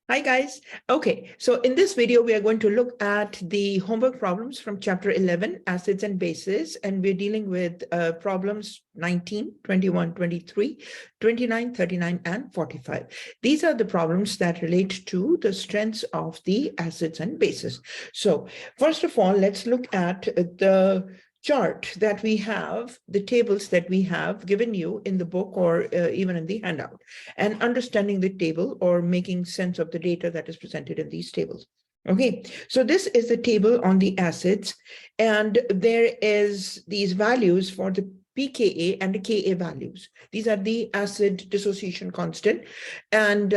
Hi guys. Okay, so in this video, we are going to look at the homework problems from chapter 11, acids and bases, and we're dealing with problems 19, 21, 23, 29, 39, and 45. These are the problems that relate to the strengths of the acids and bases. So first of all, let's look at the chart that we have, the tables that we have given you in the book or even in the handout, and understanding the table or making sense of the data that is presented in these tables. Okay, so this is the table on the acids, and there is these values for the pKa and the Ka values. These are the acid dissociation constant, and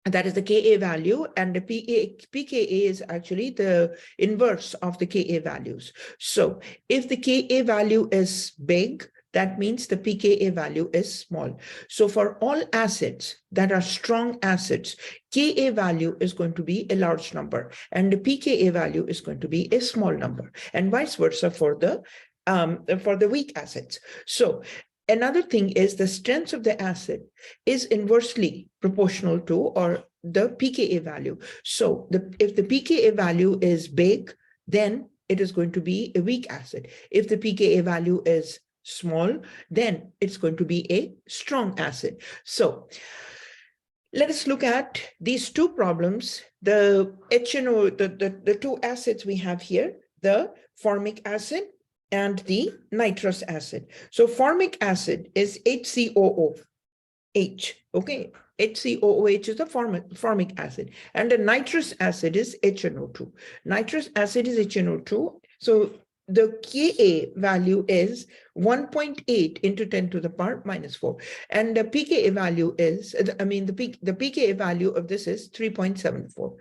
that is the Ka value, and the pKa is actually the inverse of the Ka values. So if the Ka value is big, that means the pKa value is small. So for all acids that are strong acids, Ka value is going to be a large number, and the pKa value is going to be a small number, and vice versa for the weak acids. So another thing is the strength of the acid is inversely proportional to or the pKa value. So if the pKa value is big, then it is going to be a weak acid. If the pKa value is small, then it's going to be a strong acid. So let us look at these two problems. The HNO, the two acids we have here, the formic acid and the nitrous acid. So formic acid is HCOOH, okay? HCOOH is the formic acid, and the nitrous acid is HNO2. Nitrous acid is HNO2. So the Ka value is 1.8 into 10 to the power minus 4. And the pKa value is, the pKa value of this is 3.74.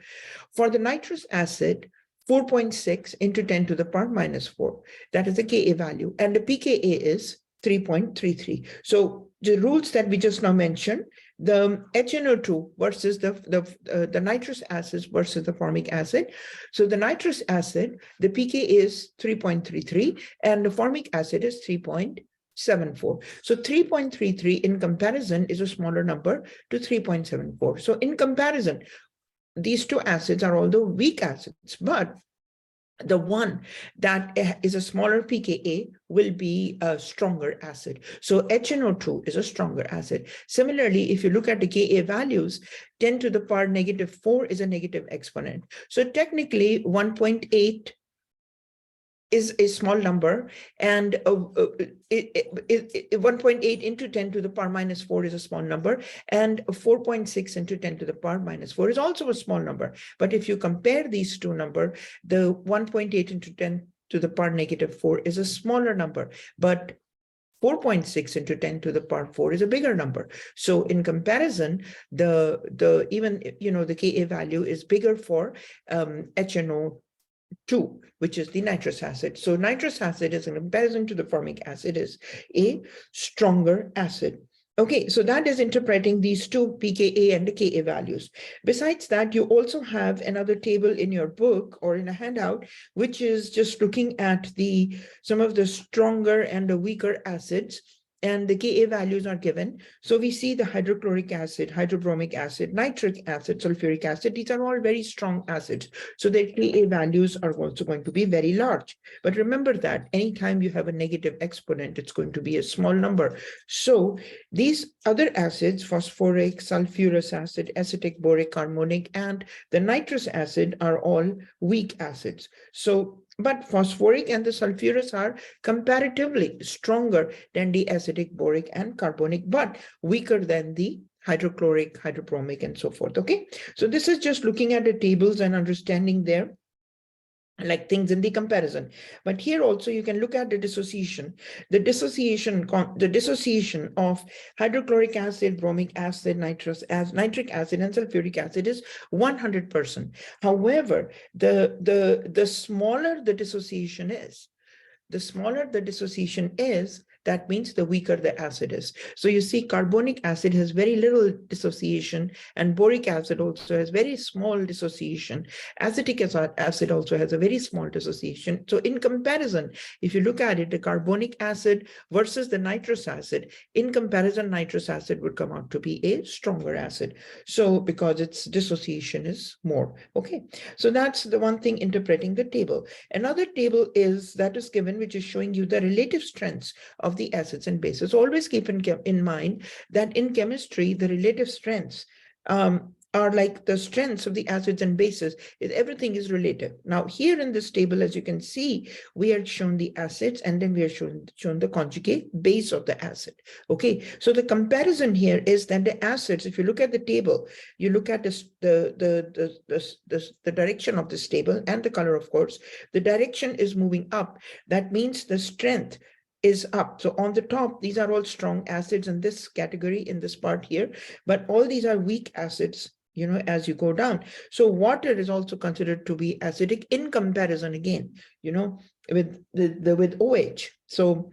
For the nitrous acid, 4.6 into 10 to the power minus 4. That is the Ka value. And the pKa is 3.33. So the rules that we just now mentioned, the HNO2 versus the nitrous acid versus the formic acid. So the nitrous acid, the pK is 3.33 and the formic acid is 3.74. So 3.33 in comparison is a smaller number to 3.74. So in comparison, these two acids are all the weak acids, but the one that is a smaller pKa will be a stronger acid. So HNO2 is a stronger acid. Similarly, if you look at the Ka values, 10 to the power negative 4 is a negative exponent. So technically 1.8 is a small number, and 1.8 into 10 to the power minus 4 is a small number, and 4.6 into 10 to the power minus 4 is also a small number. But if you compare these two numbers, the 1.8 into 10 to the power negative 4 is a smaller number, but 4.6 into 10 to the power 4 is a bigger number. So in comparison, the Ka value is bigger for HNO2, which is the nitrous acid. So nitrous acid is, in comparison to the formic acid, is a stronger acid. Okay, so that is interpreting these two pKa and the Ka values. Besides that, you also have another table in your book or in a handout, which is just looking at some of the stronger and the weaker acids, and the Ka values are given. So we see the hydrochloric acid, hydrobromic acid, nitric acid, sulfuric acid. These are all very strong acids. So their Ka values are also going to be very large. But remember that anytime you have a negative exponent, it's going to be a small number. So these other acids, phosphoric, sulfurous acid, acetic, boric, carbonic, and the nitrous acid are all weak acids. But phosphoric and the sulfurous are comparatively stronger than the acidic, boric, and carbonic, but weaker than the hydrochloric, hydrobromic, and so forth. Okay, so this is just looking at the tables and understanding their things in the comparison. But here also you can look at the dissociation. The dissociation of hydrochloric acid, bromic acid, nitric acid, and sulfuric acid is 100%. However, the smaller the dissociation is, that means the weaker the acid is. So you see carbonic acid has very little dissociation, and boric acid also has very small dissociation. Acetic acid also has a very small dissociation. So in comparison, if you look at it, the carbonic acid versus the nitrous acid, in comparison, nitrous acid would come out to be a stronger acid. So because its dissociation is more. Okay, so that's the one thing interpreting the table. Another table is that is given, which is showing you the relative strengths of the acids and bases. Always keep in mind that in chemistry, the relative strengths are like the strengths of the acids and bases. Everything is relative. Now here in this table, as you can see, we are shown the acids and then we are shown the conjugate base of the acid. Okay, so the comparison here is that the acids, if you look at the table, you look at this, the direction of this table and the color, of course, the direction is moving up. That means the strength is up. So on the top, these are all strong acids in this category, in this part here, but all these are weak acids, you know, as you go down. So water is also considered to be acidic in comparison again, you know, with with OH. So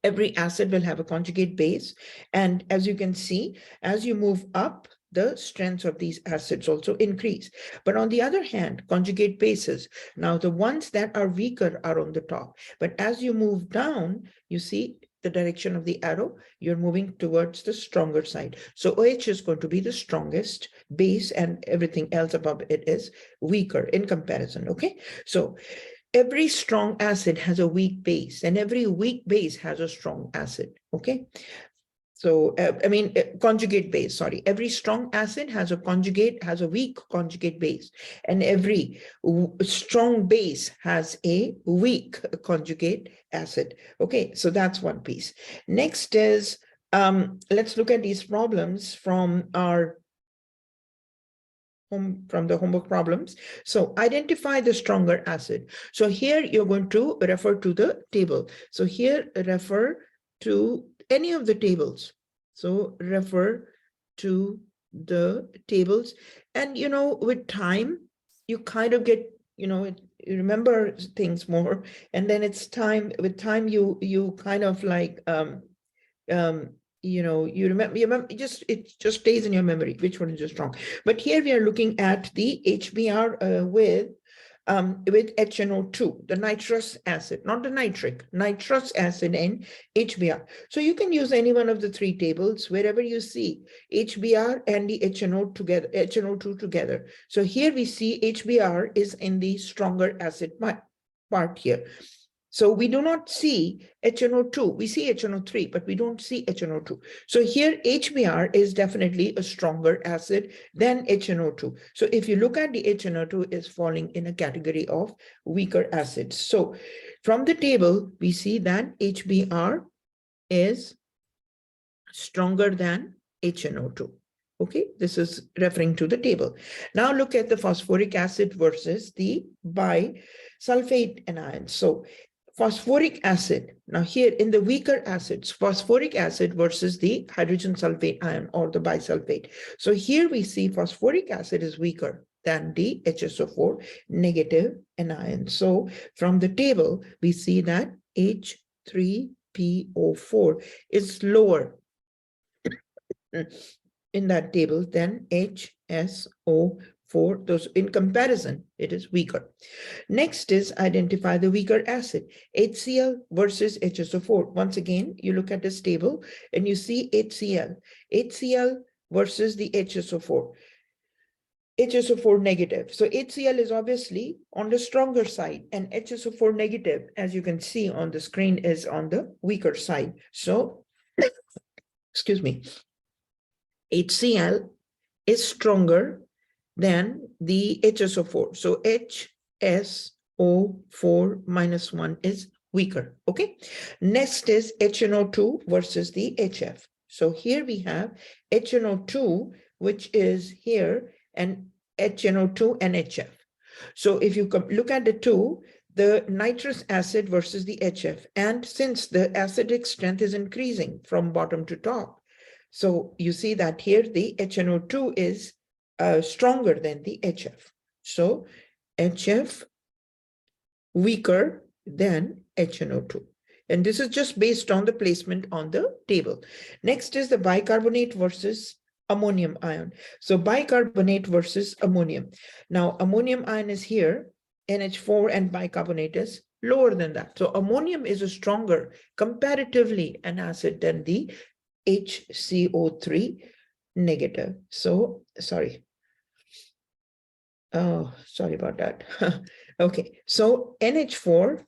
every acid will have a conjugate base. And as you can see, as you move up, the strengths of these acids also increase. But on the other hand, conjugate bases, now the ones that are weaker are on the top. But as you move down, you see the direction of the arrow, you're moving towards the stronger side. So OH is going to be the strongest base and everything else above it is weaker in comparison, okay? So every strong acid has a weak base and every weak base has a strong acid, okay? So, conjugate base, sorry. Every strong acid has a weak conjugate base, and every strong base has a weak conjugate acid. Okay, so that's one piece. Next is, let's look at these problems from the homework problems. So identify the stronger acid. So here you're going to refer to the table. So here refer to any of the tables. So refer to the tables, and you know, with time you kind of get, you know, you remember things more, and then it's time, with time you kind of like you know, you remember it just stays in your memory which one is strong. But here we are looking at the HBr with HNO2, the nitrous acid, not the nitrous acid and HBr. So you can use any one of the three tables wherever you see HBr and the HNO2 together. So here we see HBr is in the stronger acid part here. So we do not see HNO2, we see HNO3, but we don't see HNO2. So here HBr is definitely a stronger acid than HNO2. So if you look at the HNO2 is falling in a category of weaker acids. So from the table, we see that HBr is stronger than HNO2. Okay, this is referring to the table. Now look at the phosphoric acid versus the bisulfate anions. So phosphoric acid, now here in the weaker acids, phosphoric acid versus the hydrogen sulfate ion or the bisulfate. So here we see phosphoric acid is weaker than the HSO4 negative anion. So from the table, we see that H3PO4 is lower in that table than HSO4. Those in comparison, it is weaker. Next is identify the weaker acid, HCl versus HSO4. Once again, you look at this table and you see HCl versus the HSO4. HSO4 negative. So HCl is obviously on the stronger side, and HSO4 negative, as you can see on the screen, is on the weaker side. So, excuse me, HCl is stronger than the HSO4. So HSO4 minus 1 is weaker. Okay. Next is HNO2 versus the HF. So here we have HNO2, which is here, and HNO2 and HF. So if you look at the two, the nitrous acid versus the HF, and since the acidic strength is increasing from bottom to top, so you see that here the HNO2 is stronger than the HF. So HF weaker than HNO2. And this is just based on the placement on the table. Next is the bicarbonate versus ammonium ion. So bicarbonate versus ammonium. Now ammonium ion is here, NH4, and bicarbonate is lower than that. So ammonium is a stronger, comparatively, an acid than the HCO3 negative. So sorry. Oh, sorry about that. Okay, so NH4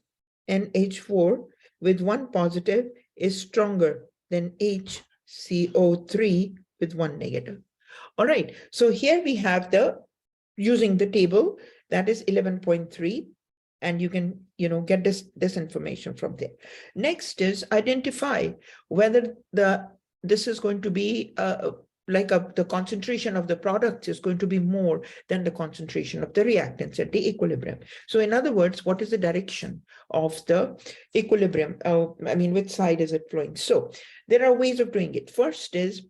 with one positive is stronger than HCO3 with one negative. All right, so here we have using the table, that is 11.3, and you can get this information from there. Next is identify whether this is going to be the concentration of the product is going to be more than the concentration of the reactants at the equilibrium. So in other words, what is the direction of the equilibrium? Which side is it flowing? So there are ways of doing it. First is,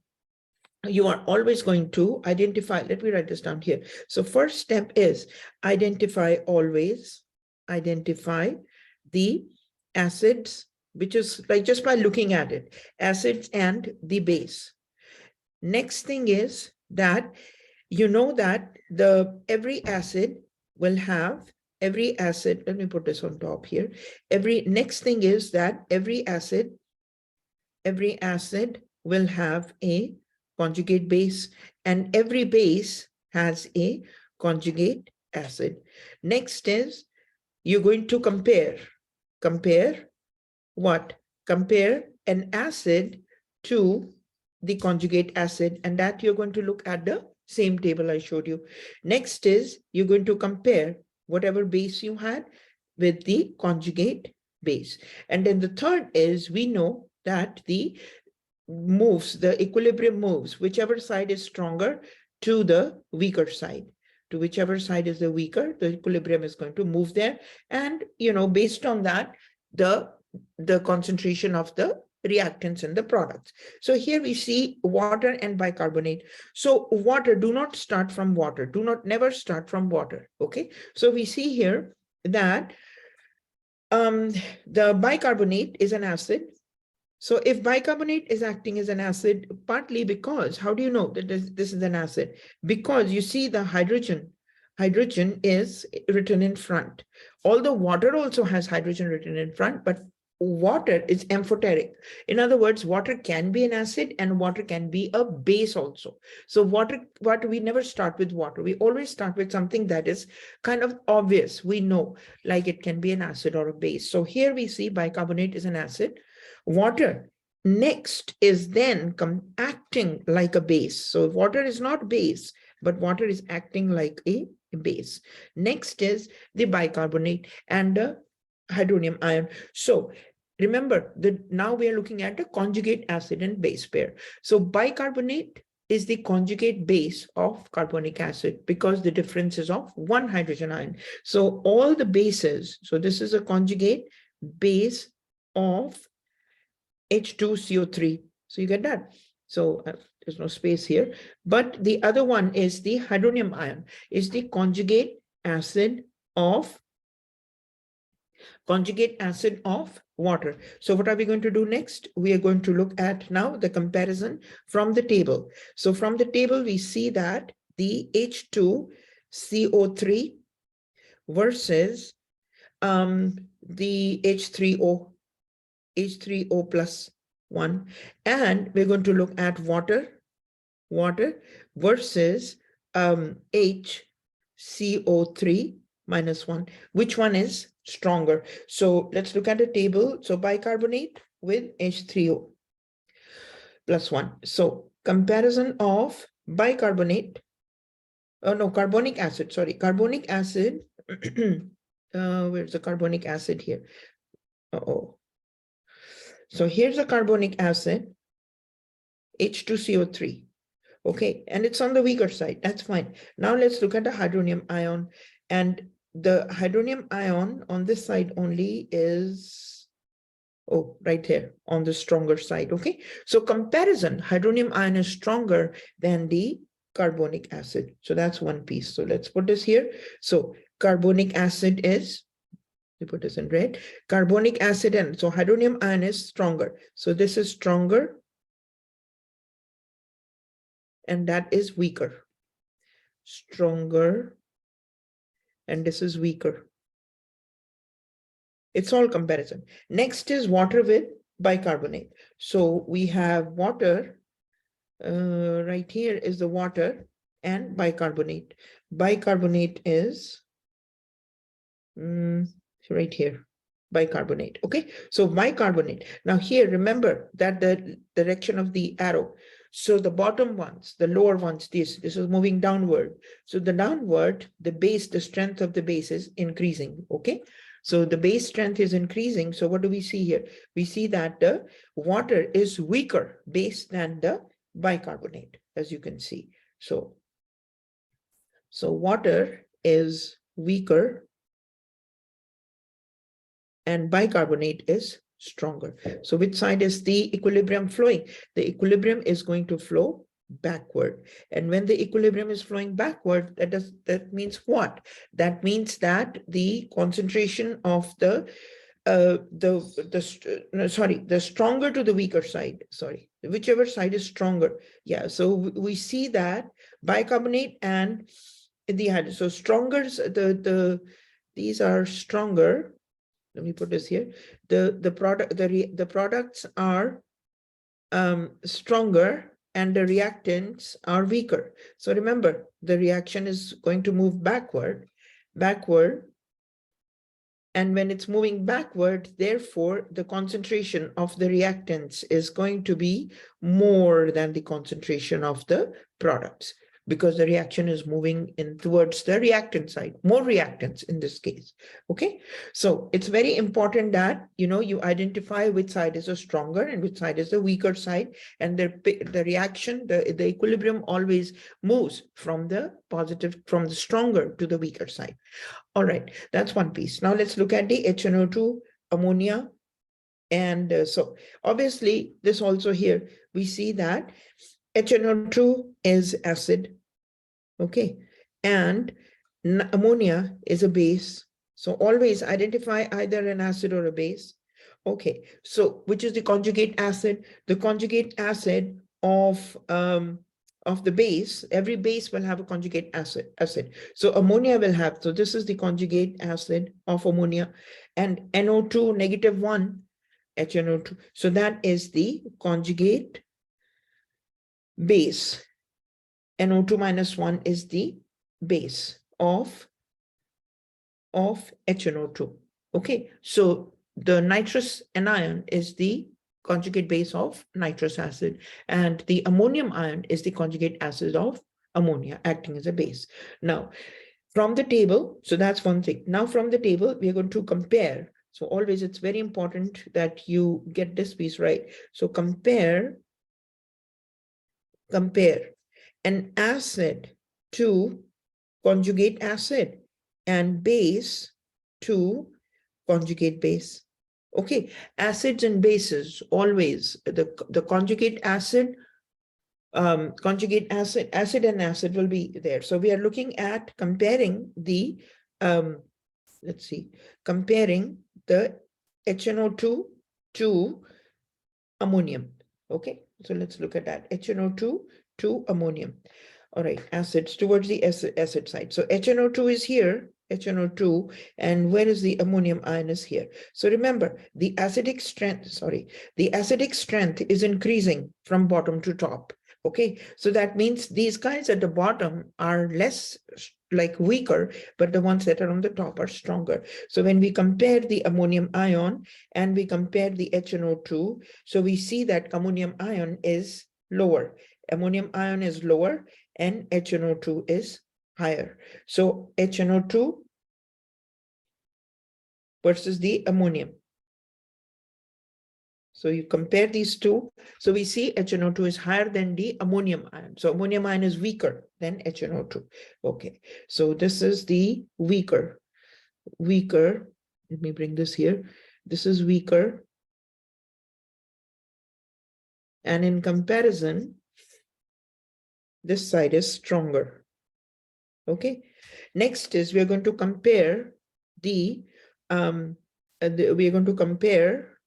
you are always going to identify, let me write this down here. So first step is identify the acids, which is like just by looking at it, acids and the base. Next thing is that that every acid will have, let me put this on top here. Next thing is that every acid will have a conjugate base, and every base has a conjugate acid. Next is you're going to compare what? Compare an acid to the conjugate acid, and that you're going to look at the same table I showed you. Next is you're going to compare whatever base you had with the conjugate base. And then the third is, we know that the equilibrium moves, whichever side is stronger, to the weaker side. To whichever side is the weaker, the equilibrium is going to move there. And, based on that, the concentration of the reactants in the products. So here we see water and bicarbonate. So water, do not start from water. Never start from water. Okay. So we see here that the bicarbonate is an acid. So if bicarbonate is acting as an acid, partly because, how do you know that this is an acid? Because you see the hydrogen is written in front. Although water also has hydrogen written in front, but water is amphoteric. In other words, water can be an acid and water can be a base also. So water, we never start with water. We always start with something that is kind of obvious. We know, like it can be an acid or a base. So here we see bicarbonate is an acid. Water next is then acting like a base. So water is not base, but water is acting like a base. Next is the bicarbonate and the hydronium ion. So remember that now we are looking at the conjugate acid and base pair. So bicarbonate is the conjugate base of carbonic acid because the difference is of one hydrogen ion. So all the bases, so this is a conjugate base of H2CO3. So you get that. So there's no space here, but the other one is the hydronium ion, is the conjugate acid of water. So what are we going to do next? We are going to look at now the comparison from the table. So from the table, we see that the H2CO3 versus the H3O plus 1, and we're going to look at water versus HCO3 minus 1. Which one is stronger? So let's look at the table. So bicarbonate with H3O plus 1. So comparison of bicarbonate, carbonic acid, sorry, carbonic acid. Where's the carbonic acid here? So here's a carbonic acid, H2CO3. Okay, and it's on the weaker side. That's fine. Now let's look at the hydronium ion. And the hydronium ion on this side only is, right here on the stronger side. Okay, so comparison, hydronium ion is stronger than the carbonic acid. So that's one piece. So let's put this here. So carbonic acid is We put this in red. Carbonic acid, and so hydronium ion is stronger. So this is stronger, and that is weaker. Stronger, and this is weaker. It's all comparison. Next is water with bicarbonate. So we have water, right here is the water and bicarbonate. Bicarbonate is right here, bicarbonate. Okay, so bicarbonate. Now here, remember that the direction of the arrow. So the bottom ones, the lower ones, this is moving downward. So the downward, the base, the strength of the base is increasing. Okay, so the base strength is increasing. So what do we see here? We see that the water is weaker base than the bicarbonate, as you can see. So water is weaker and bicarbonate is stronger. So which side is the equilibrium flowing? The equilibrium is going to flow backward. And when the equilibrium is flowing backward, that means what? That means that the concentration of the stronger to the weaker side, whichever side is stronger. Yeah, so we see that bicarbonate and the so stronger, these are stronger. Let me put this here. The products are stronger and the reactants are weaker. So remember, the reaction is going to move backward. And when it's moving backward, therefore, the concentration of the reactants is going to be more than the concentration of the products, because the reaction is moving in towards the reactant side, more reactants in this case. Okay, so it's very important that you identify which side is a stronger and which side is the weaker side, and the reaction, the equilibrium always moves from the stronger to the weaker side. All right, that's one piece. Now let's look at the HNO2, ammonia. And so obviously this also here, we see that HNO2 is acid, okay, and ammonia is a base. So always identify either an acid or a base. Okay, so which is the conjugate acid? The conjugate acid of the base, every base will have a conjugate acid. So ammonia will have, so this is the conjugate acid of ammonia, and NO2 -1, HNO2. So that is the conjugate base. NO2 -1 is the base of HNO2. Okay, so the nitrous anion is the conjugate base of nitrous acid, and the ammonium ion is the conjugate acid of ammonia, acting as a base. Now, from the table, so that's one thing. Now, from the table, we are going to compare. So always, it's very important that you get this piece right. So compare an acid to conjugate acid and base to conjugate base. Okay, acids and bases, always the conjugate acid, acid and acid will be there. So we are looking at comparing the, comparing the HNO2 to ammonium. Okay, so let's look at that. HNO2 to ammonium. All right, acids towards the acid side. So HNO2 is here, HNO2, and where is the ammonium ion is here. So remember, the acidic strength is increasing from bottom to top. Okay, so that means these guys at the bottom are less weaker, but the ones that are on the top are stronger. So when we compare the ammonium ion and we compare the HNO2, so we see that ammonium ion is lower. Ammonium ion is lower and HNO2 is higher. So HNO2 versus the ammonium. So you compare these two. So we see HNO2 is higher than the ammonium ion. So ammonium ion is weaker than HNO2. Okay, so this is the weaker. Let me bring this here. This is weaker. And in comparison, this side is stronger. Okay, next is we are going to compare the we are going to compare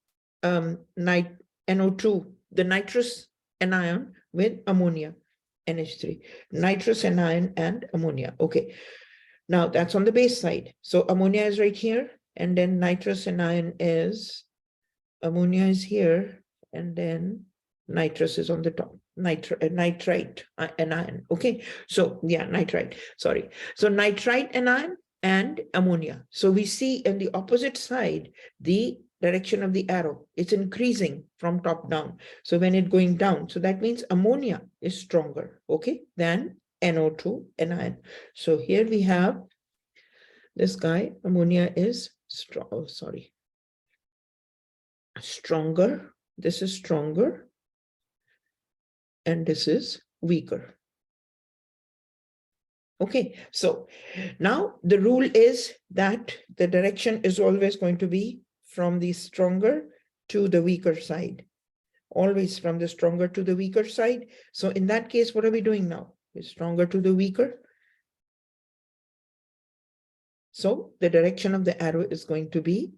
NO2, the nitrous anion, with ammonia, NH3, nitrous anion and ammonia. Okay, now that's on the base side. So ammonia is right here, and then nitrous anion is, ammonia is here, and then nitrous is on the top, nitrite anion. Okay, so yeah, nitrite, sorry. So nitrite anion and ammonia. So we see on the opposite side, the direction of the arrow, it's increasing from top down. So when it's going down, so that means ammonia is stronger, okay, than NO2 anion. So here we have this guy, ammonia is strong, oh, sorry, stronger, this is stronger, and this is weaker. Okay, so now the rule is that the direction is always going to be from the stronger to the weaker side, always from the stronger to the weaker side. So in that case, what are we doing now? It's stronger to the weaker. So the direction of the arrow is going to be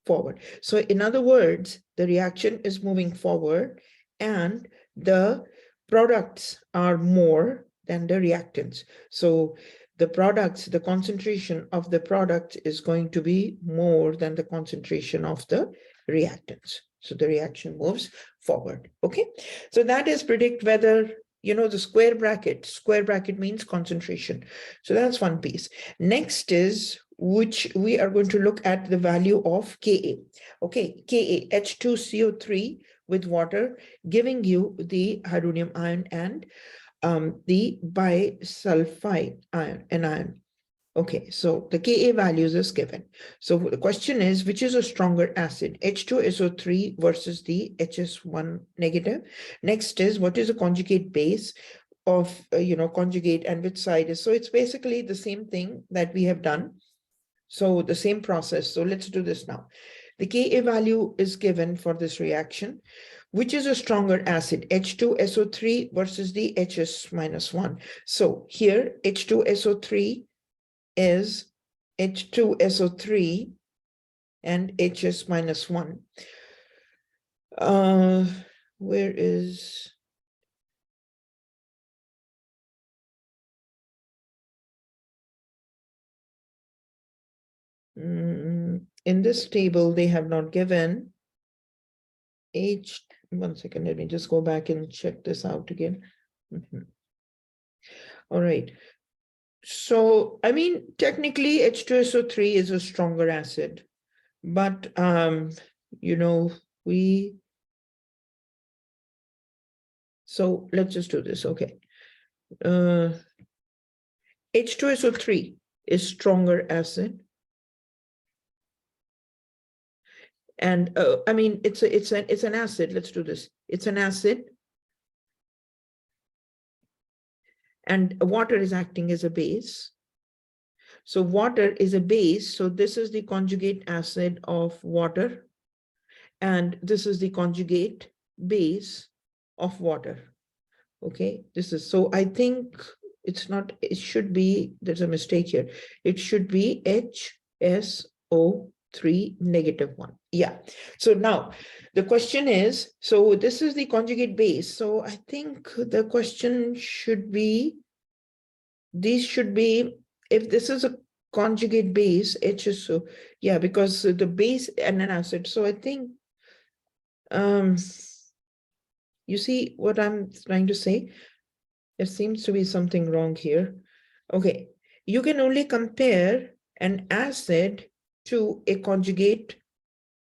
forward. So in other words, the reaction is moving forward and the products are more than the reactants. So the products, the concentration of the product is going to be more than the concentration of the reactants. So the reaction moves forward. Okay, so that is predict whether, you know, the square bracket means concentration. So that's one piece. Next is, which we are going to look at the value of Ka. Okay, Ka, H2CO3 with water, giving you the hydronium ion and the bisulfide anion. Okay, so the Ka values is given. So the question is, which is a stronger acid, H2SO3 versus the HS1 negative? Next is, what is a conjugate base of, conjugate, and which side is? So it's basically the same thing that we have done. So the same process. So let's do this now. The Ka value is given for this reaction. Which is a stronger acid, H2SO3 versus the HS-1. So here, H2SO3 is H2SO3 and HS-1. Where is... in this table, they have not given H. One second, let me just go back and check this out again. All right. So, I mean, technically H2SO3 is a stronger acid, but, so let's just do this. Okay. H2SO3 is stronger acid. And I mean, it's an acid. Let's do this. It's an acid. And water is acting as a base. So water is a base. So this is the conjugate acid of water. And this is the conjugate base of water. Okay, this is, so I think it's not, it should be, there's a mistake here. It should be HSO3 -1. Yeah. So now the question is, so this is the conjugate base. So I think the question should be, these should be, if this is a conjugate base, HSO, yeah, because the base and an acid. So I think, you see what I'm trying to say? There seems to be something wrong here. Okay, you can only compare an acid to a conjugate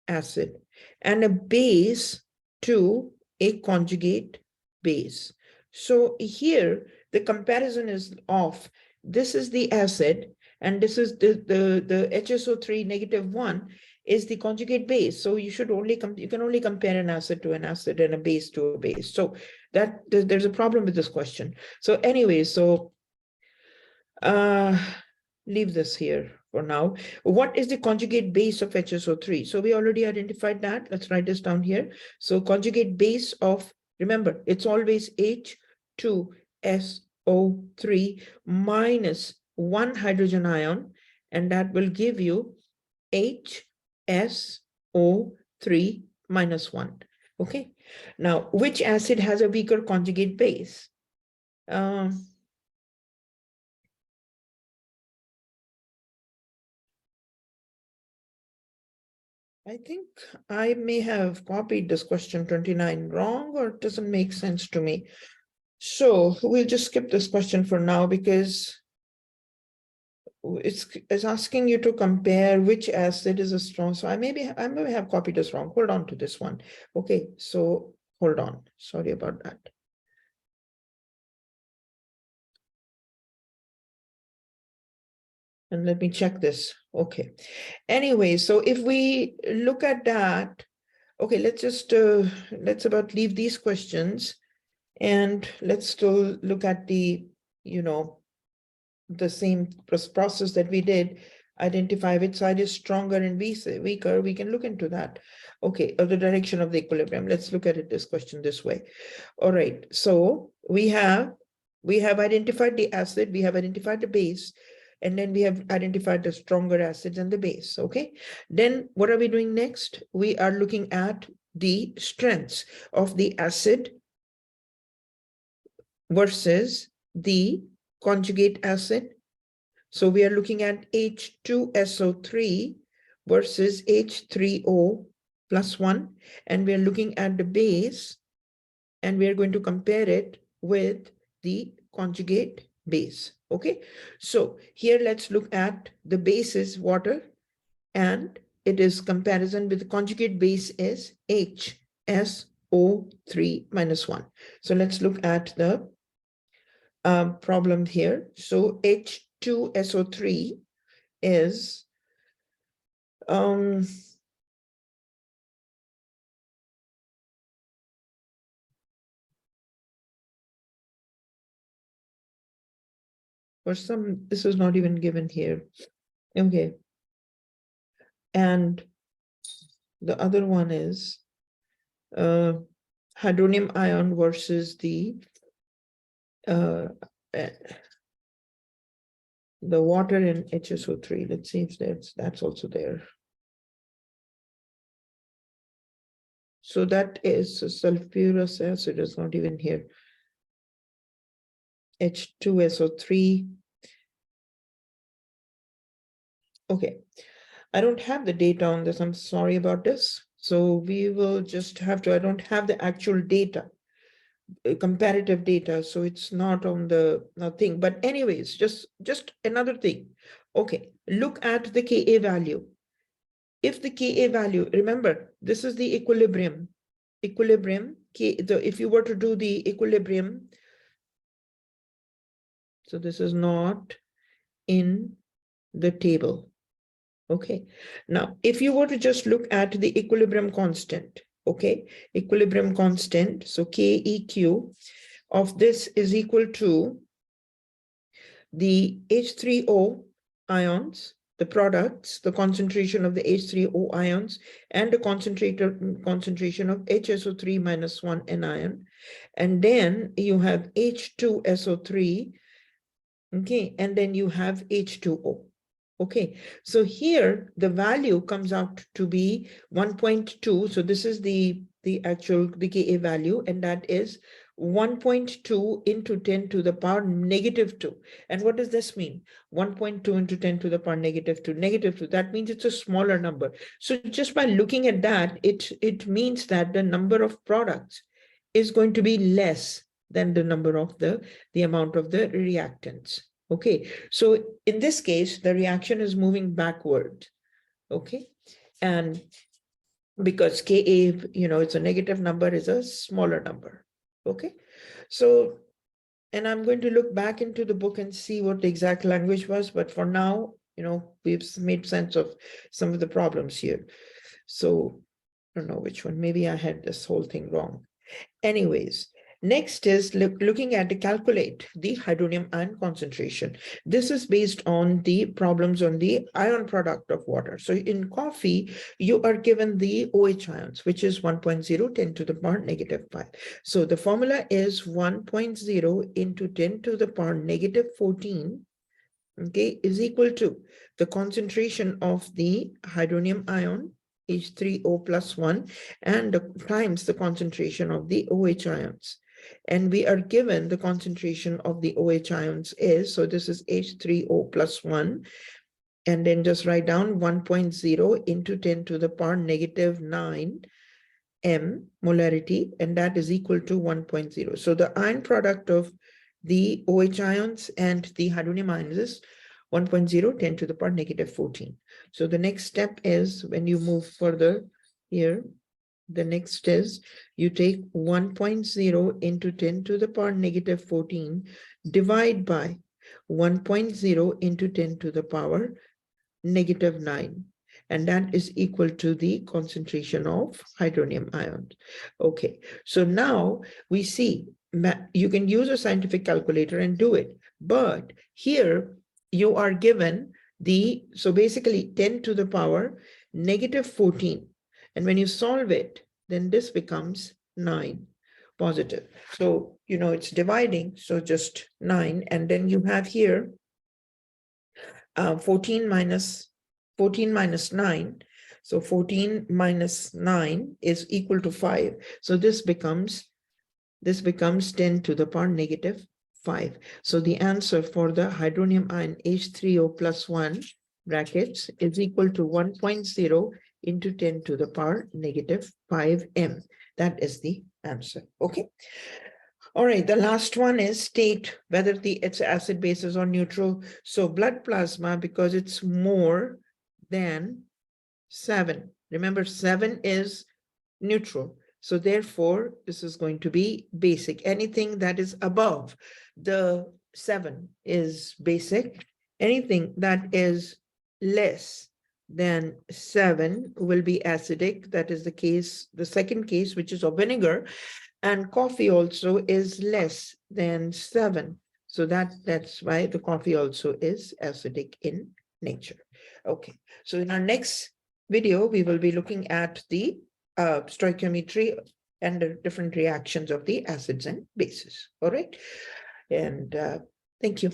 acid and a base to a conjugate base. So here the comparison is off. This is the acid and this is the HSO3 -1 is the conjugate base. So you should only you can only compare an acid to an acid and a base to a base. So that there's a problem with this question. So anyway, so leave this here for now. What is the conjugate base of HSO3? So we already identified that. Let's write this down here. So conjugate base of, remember, it's always H2SO3 minus 1 hydrogen ion, and that will give you HSO3 minus 1. Okay. Now, which acid has a weaker conjugate base? I think I may have copied this question 29 wrong, or it doesn't make sense to me. So we'll just skip this question for now because it's asking you to compare which acid is a strong. So I may have copied this wrong. Hold on to this one. Okay, so hold on. Sorry about that. And let me check this. Okay. Anyway, so if we look at that, okay, let's just let's about leave these questions, and let's still look at the, the same process that we did. Identify which side is stronger and weaker. We can look into that. Okay, of the direction of the equilibrium. Let's look at it, this question this way. All right, so we have identified the acid, we have identified the base, and then we have identified the stronger acids and the base. Okay, then what are we doing next? We are looking at the strengths of the acid versus the conjugate acid. So we are looking at H2SO3 versus H3O plus 1, and we are looking at the base, and we are going to compare it with the conjugate base. Okay, so here let's look at the base is water, and it is comparison with the conjugate base is HSO3 minus 1. So let's look at the problem here. So H2SO3 is for some, this is not even given here. Okay, and the other one is hydronium ion versus the water in HSO3. Let's see if that's also there. So that is sulfurous acid, is not even here. H2SO3. Okay, I don't have the data on this. I'm sorry about this. So we will just have to, I don't have the actual data, comparative data, so it's not on the thing. But anyways, just another thing. Okay, look at the Ka value. If the Ka value, remember, this is the equilibrium. If you were to do the equilibrium, so this is not in the table. Okay, now if you were to just look at the equilibrium constant, okay, equilibrium constant, so KEQ of this is equal to the H3O ions, the products, the concentration of the H3O ions, and the concentration of HSO3 minus 1 anion. And then you have H2SO3, okay, and then you have H2O. Okay, so here the value comes out to be 1.2. So this is the actual Ka value, and that is 1.2 into 10 to the power negative 2. And what does this mean? 1.2 into 10 to the power negative 2. Negative 2, that means it's a smaller number. So just by looking at that, it means that the number of products is going to be less than the number of the amount of the reactants. Okay, so in this case, the reaction is moving backward. Okay, and because Ka, it's a negative number, is a smaller number. Okay, so, and I'm going to look back into the book and see what the exact language was, but for now, we've made sense of some of the problems here. So I don't know which one, maybe I had this whole thing wrong. Anyways, next is looking at the calculate the hydronium ion concentration. This is based on the problems on the ion product of water. So in coffee, you are given the OH ions, which is 1.0 10 to the power negative 5. So the formula is 1.0 into 10 to the power negative 14. okay, is equal to the concentration of the hydronium ion, H3O plus 1, and times the concentration of the OH ions. And we are given the concentration of the OH ions is, so this is H3O plus 1, and then just write down 1.0 into 10 to the power negative 9 M molarity, and that is equal to 1.0. So the ion product of the OH ions and the hydronium ions is 1.0, 10 to the power negative 14. So the next step is, when you move further here, the next is you take 1.0 into 10 to the power negative 14, divide by 1.0 into 10 to the power negative 9. And that is equal to the concentration of hydronium ions. Okay, so now we see you can use a scientific calculator and do it. But here you are given the, so basically 10 to the power negative 14. And when you solve it, then this becomes 9 positive. So, you know, it's dividing, so just 9. And then you have here 14 minus 9. So 14 minus 9 is equal to 5. So this becomes 10 to the power negative 5. So the answer for the hydronium ion H3O plus 1 brackets is equal to 1.0 into 10 to the power negative 5 M. That is the answer. Okay. All right, the last one is state whether it's acid, bases, or neutral. So blood plasma, because it's more than 7. Remember, 7 is neutral. So therefore, this is going to be basic. Anything that is above the 7 is basic. Anything that is less than 7 will be acidic. That is the case, the second case, which is of vinegar. And coffee also is less than 7. So that's why the coffee also is acidic in nature. Okay, so in our next video, we will be looking at the stoichiometry and the different reactions of the acids and bases. All right, and thank you.